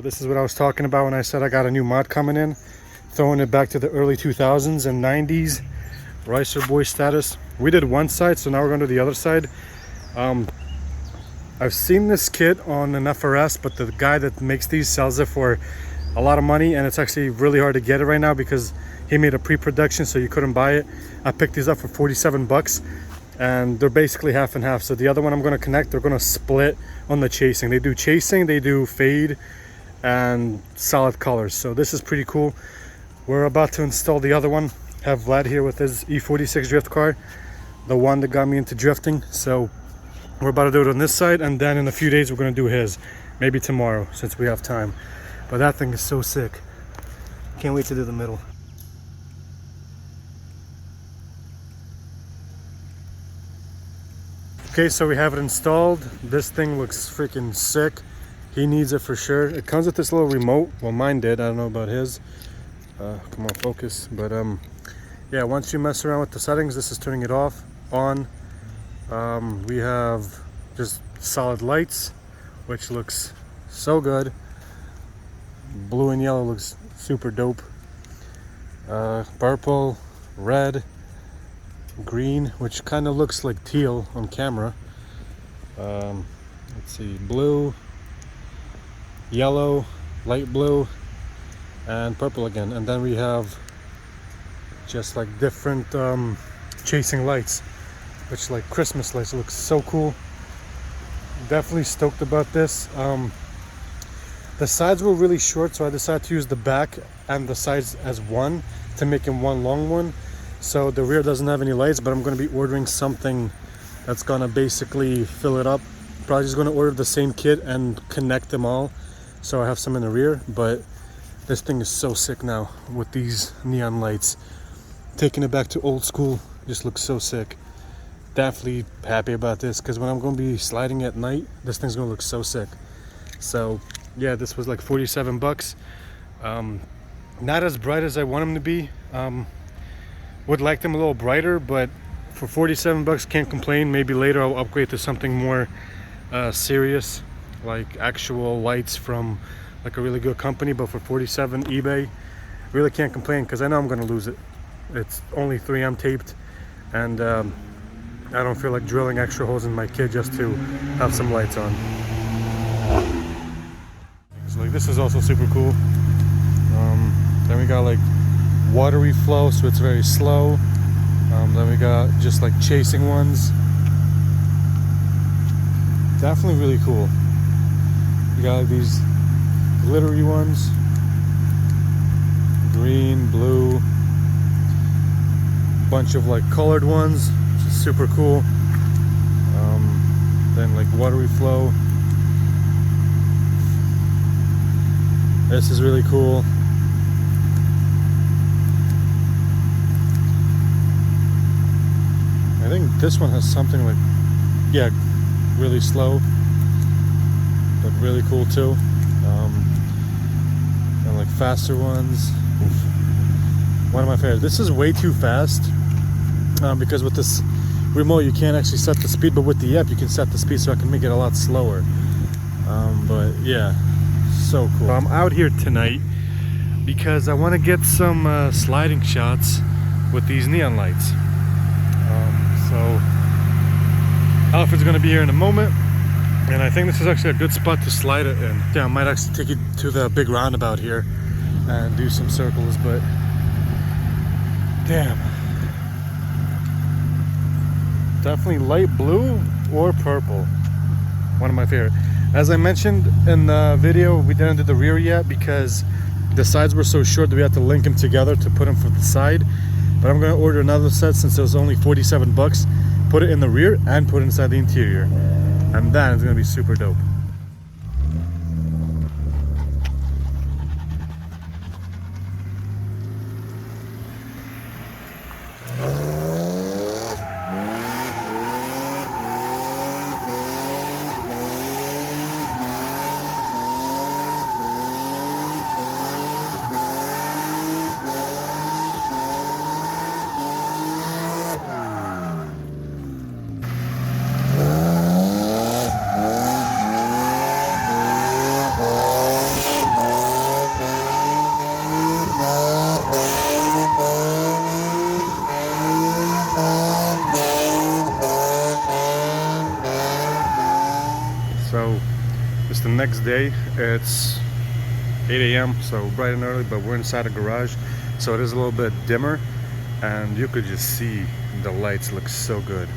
This is what I was talking about when I said I got a new mod coming in, throwing it back to the early 2000s and 90s Ricer Boy status. We did one side, so now we're going to do the other side. I've seen this kit on an FRS, but the guy that makes these sells it for a lot of money, and it's actually really hard to get it right now because he made a pre-production, so you couldn't buy it. I picked these up for 47 bucks, and they're basically half and half. So the other one I'm going to connect, they're going to split on the chasing. They do chasing, they do fade, and solid colors. So this is pretty cool. We're about to install the other one. Have Vlad here with his E46 drift car, the one that got me into drifting. So we're about to do it on this side, and then in a few days we're going to do his. Maybe tomorrow, since we have time. But that thing is so sick. Can't wait to do the middle. Okay, so we have it installed. This thing looks freaking sick. He needs it for sure. It comes with this little remote. Well, mine did. I don't know about his. Come on, focus. But yeah, once you mess around with the settings, this is turning it off, on. We have just solid lights, which looks so good. Blue and yellow looks super dope. Purple, red, green, which kind of looks like teal on camera. Let's see, blue, yellow, light blue, and purple again. And then we have just like different chasing lights, which like Christmas lights. Looks so cool. Definitely stoked about this. The sides were really short, so I decided to use the back and the sides as one to make them one long one. So the rear doesn't have any lights, but I'm going to be ordering something that's going to basically fill it up. Probably just going to order the same kit and connect them all, so I have some in the rear. But this thing is so sick now with these neon lights. Taking it back to old school, just looks so sick. Definitely happy about this, because when I'm going to be sliding at night, this thing's going to look so sick. So yeah, this was like 47 bucks. Not as bright as I want them to be. Would like them a little brighter, but for 47 bucks, can't complain. Maybe later I'll upgrade to something more serious, like actual lights from like a really good company. But for 47 eBay, really can't complain, because I know I'm going to lose it. It's only 3M taped, and I don't feel like drilling extra holes in my kit just to have some lights on. So like, this is also super cool. Then we got like watery flow, so it's very slow. Then we got just like chasing ones. Definitely really cool. You got like these glittery ones, green, blue, bunch of like colored ones, which is super cool. Then like watery flow. This is really cool. I think this one has something like, yeah, really slow, but really cool too. And like faster ones. Oof. One of my favorites. This is way too fast, because with this remote you can't actually set the speed, but with the app you can set the speed, so I can make it a lot slower. But yeah, so cool. I'm out here tonight because I want to get some sliding shots with these neon lights. So Alfred's going to be here in a moment, and I think this is actually a good spot to slide it in. Yeah, I might actually take you to the big roundabout here and do some circles, but damn. Definitely light blue or purple. One of my favorite. As I mentioned in the video, we didn't do the rear yet because the sides were so short that we had to link them together to put them for the side. But I'm going to order another set since it was only 47 bucks. Put it in the rear and put it inside the interior. And then it's going to be super dope. It's the next day. It's 8 a.m. so bright and early, but we're inside a garage, so it is a little bit dimmer, and you could just see the lights look so good.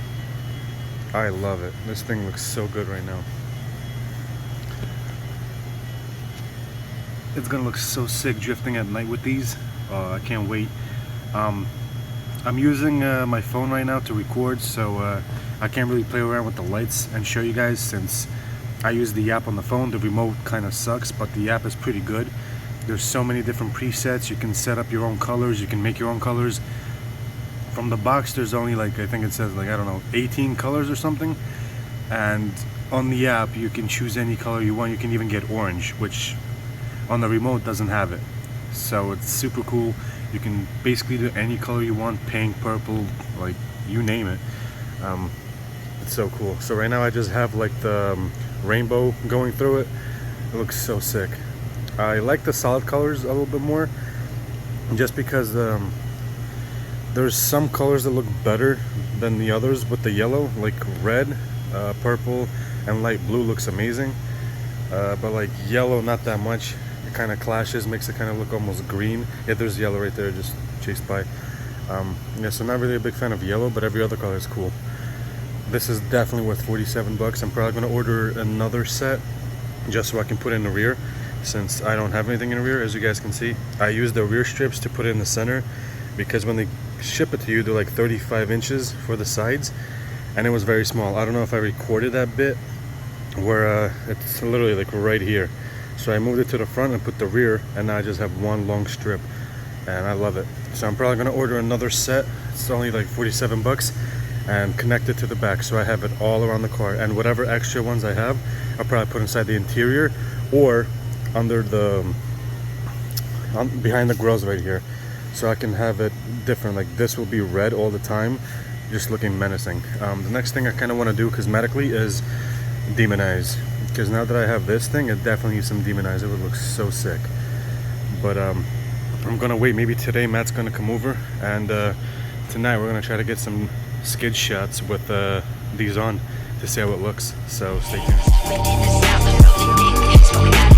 I love it. This thing looks so good right now. It's gonna look so sick drifting at night with these. I can't wait. I'm using my phone right now to record, so I can't really play around with the lights and show you guys, since I use the app on the phone. The remote kind of sucks, but the app is pretty good. There's so many different presets. You can set up your own colors, you can make your own colors. From the box, there's only like, I think it says like, I don't know, 18 colors or something. And on the app, you can choose any color you want. You can even get orange, which on the remote doesn't have it. So it's super cool. You can basically do any color you want, pink, purple, like you name it. It's so cool. So right now I just have like the rainbow going through it. It looks so sick. I like the solid colors a little bit more, just because there's some colors that look better than the others with the yellow, like red, purple, and light blue looks amazing. But like yellow, not that much. It kind of clashes, makes it kind of look almost green. Yeah, there's yellow right there, just chased by. Yeah, so not really a big fan of yellow, but every other color is cool. This is definitely worth 47 bucks. I'm probably gonna order another set just so I can put it in the rear, since I don't have anything in the rear. As you guys can see, I use the rear strips to put it in the center, because when they ship it to you, they're like 35 inches for the sides, and it was very small. I don't know if I recorded that bit where it's literally like right here. So I moved it to the front and put the rear, and now I just have one long strip, and I love it. So I'm probably gonna order another set. It's only like 47 bucks, and connect it to the back, so I have it all around the car. And whatever extra ones I have, I'll probably put inside the interior or under the behind the grills right here, so I can have it different. Like this will be red all the time, just looking menacing. The next thing I kind of want to do cosmetically is demonize, because now that I have this thing, it definitely needs some demonize. It would look so sick. But I'm gonna wait. Maybe today Matt's gonna come over, and tonight we're gonna try to get some skid shots with these on to see how it looks. So stay tuned.